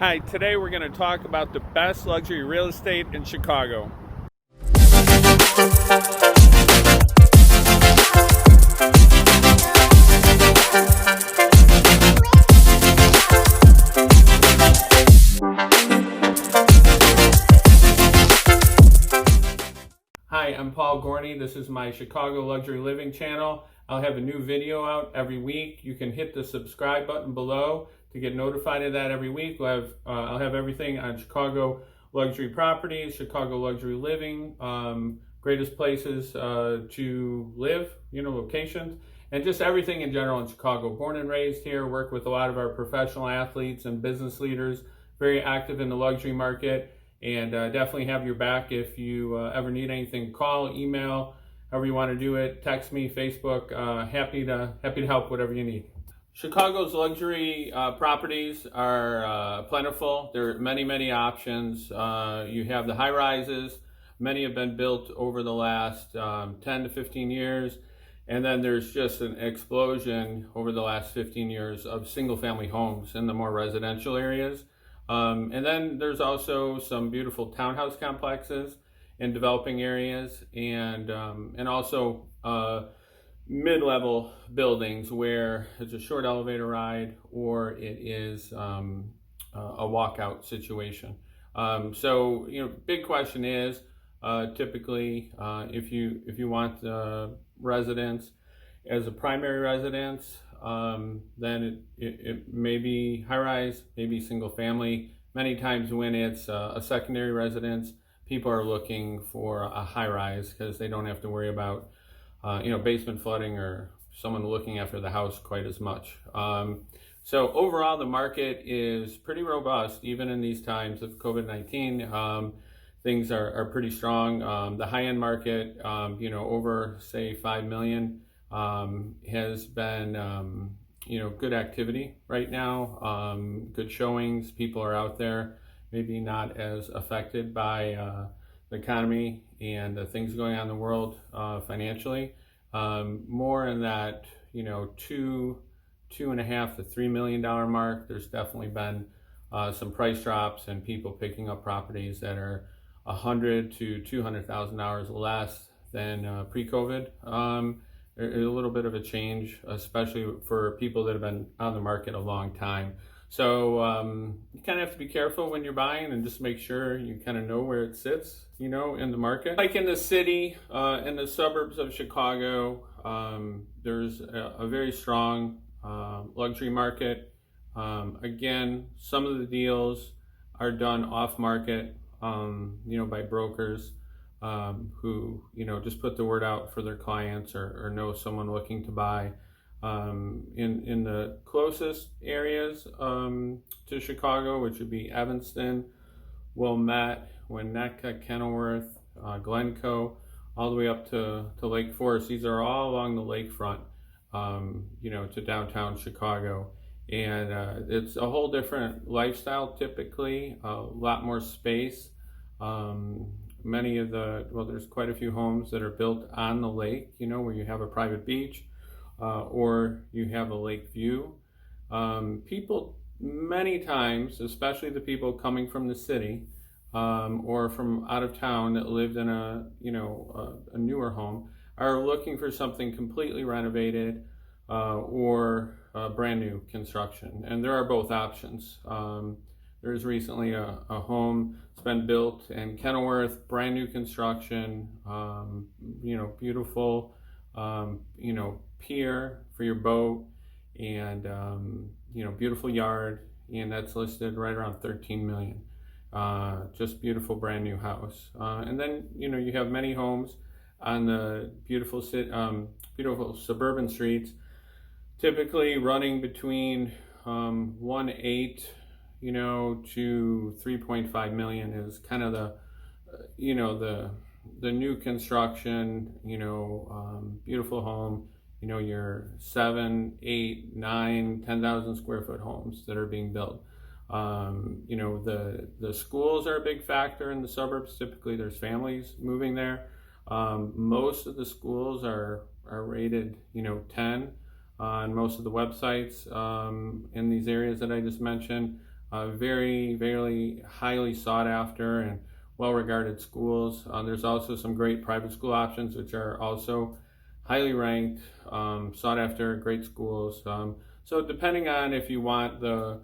Hi, today we're going to talk about the best luxury real estate in Chicago. Hi, I'm Paul Gorney. This is my Chicago Luxury Living channel. I'll have a new video out every week. You can hit the subscribe button below to get notified of that every week. I'll have everything on Chicago luxury properties, Chicago luxury living, greatest places to live, locations, and just everything in general in Chicago. Born and raised here, work with a lot of our professional athletes and business leaders, very active in the luxury market, and definitely have your back if you ever need anything. Call, email, however you want to do it. Text me, Facebook. Happy to help whatever you need. Chicago's luxury properties are plentiful. There are many options. You have the high rises. Many have been built over the last 10 to 15 years. And then there's just an explosion over the last 15 years of single family homes in the more residential areas. And then there's also some beautiful townhouse complexes in developing areas, and also mid-level buildings where it's a short elevator ride or it is a walkout situation. So big question is typically if you want residence as a primary residence, then it may be high-rise, maybe single family. Many times when it's a secondary residence, people are looking for a high-rise because they don't have to worry about basement flooding or someone looking after the house quite as much. So overall, the market is pretty robust, even in these times of COVID-19. Things are pretty strong. The high-end market, over say 5 million, has been good activity right now. Good showings. People are out there, maybe not as affected by the economy and the things going on in the world financially. More in that $2.5 to $3 million mark. There's definitely been some price drops and people picking up properties that are $100,000 to $200,000 less than pre-COVID. There's a little bit of a change, especially for people that have been on the market a long time. So you kind of have to be careful when you're buying and just make sure you kind of know where it sits, in the market. Like in the city, in the suburbs of Chicago, there's a very strong luxury market. Again, some of the deals are done off market, by brokers who, just put the word out for their clients or know someone looking to buy. In the closest areas to Chicago, which would be Evanston, Wilmette, Winnetka, Kenilworth, Glencoe, all the way up to Lake Forest. These are all along the lakefront, to downtown Chicago. And it's a whole different lifestyle typically, a lot more space. There's quite a few homes that are built on the lake, where you have a private beach. Or you have a lake view. People many times, especially the people coming from the city or from out of town that lived in a newer home, are looking for something completely renovated or brand new construction. And there are both options. There's recently a home that's been built in Kenilworth, brand new construction, beautiful, pier for your boat, and beautiful yard, and that's listed right around 13 million. Just beautiful brand new house. And then you have many homes on the beautiful suburban streets, typically running between 1.8 to 3.5 million is kind of the new construction, beautiful home, your 7, 8, 9, 10,000 square foot homes that are being built. The schools are a big factor in the suburbs. Typically there's families moving there. Most of the schools are rated, 10 on most of the websites in these areas that I just mentioned. very, very highly sought after and well-regarded schools. There's also some great private school options, which are also highly ranked, sought after, great schools. So depending on if you want the,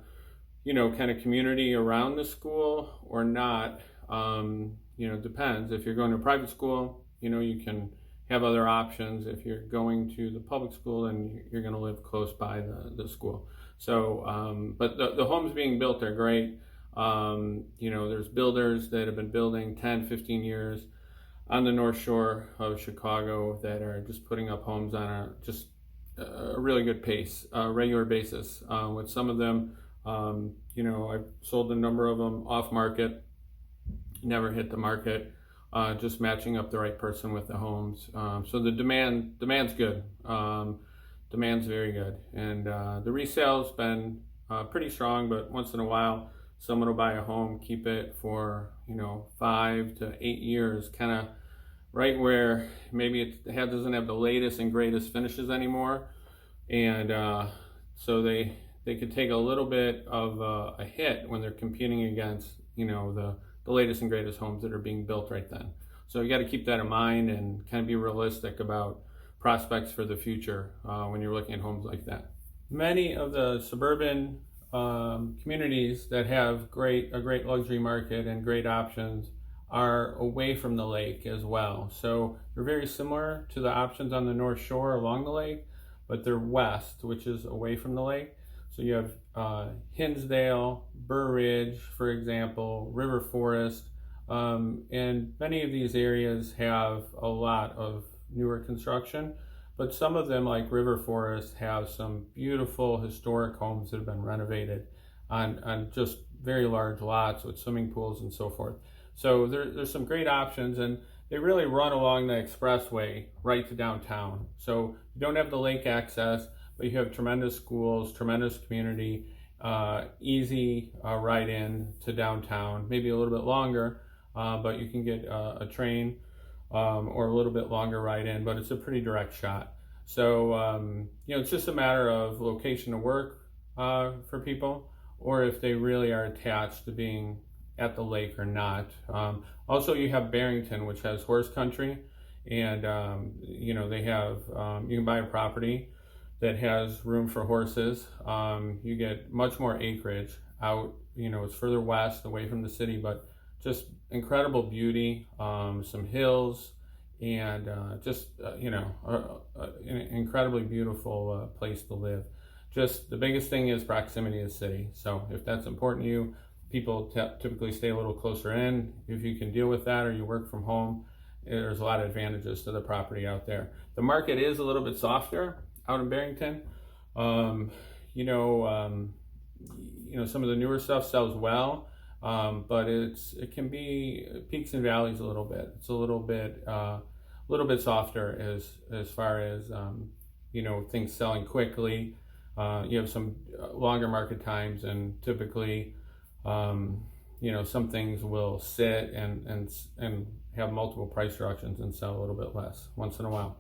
kind of community around the school or not, depends. If you're going to a private school, you can have other options. If you're going to the public school, then you're going to live close by the school. So, but the homes being built are great. There's builders that have been building 10, 15 years on the North Shore of Chicago that are just putting up homes on a really good pace, regular basis. With some of them, I've sold a number of them off market, never hit the market, just matching up the right person with the homes. So the demand's good. Demand's very good, and the resale's been pretty strong. But once in a while, someone will buy a home, keep it for 5 to 8 years, kind of right where maybe it doesn't have the latest and greatest finishes anymore, and so they could take a little bit of a hit when they're competing against the latest and greatest homes that are being built right then. So you got to keep that in mind and kind of be realistic about prospects for the future when you're looking at homes like that. Many of the suburban communities that have a great luxury market and great options are away from the lake as well. So they're very similar to the options on the North Shore along the lake, but they're west, which is away from the lake. So you have Hinsdale, Burr Ridge, for example, River Forest, and many of these areas have a lot of newer construction, but some of them, like River Forest, have some beautiful historic homes that have been renovated on just very large lots with swimming pools and so forth. So there's some great options, and they really run along the expressway right to downtown. So you don't have the lake access, but you have tremendous schools, tremendous community, easy ride in to downtown, maybe a little bit longer, but you can get a train or a little bit longer ride in, but it's a pretty direct shot. So, it's just a matter of location to work for people, or if they really are attached to being at the lake or not. Also, you have Barrington, which has horse country, and, they have, you can buy a property that has room for horses. You get much more acreage out, it's further west away from the city, but just incredible beauty, some hills, and an incredibly beautiful place to live. Just the biggest thing is proximity to the city. So if that's important to you, people typically stay a little closer in. If you can deal with that or you work from home, there's a lot of advantages to the property out there. The market is a little bit softer out in Barrington. Some of the newer stuff sells well, but it can be peaks and valleys a little bit. It's a little bit softer as far as things selling quickly. You have some longer market times, and typically some things will sit and have multiple price reductions and sell a little bit less once in a while.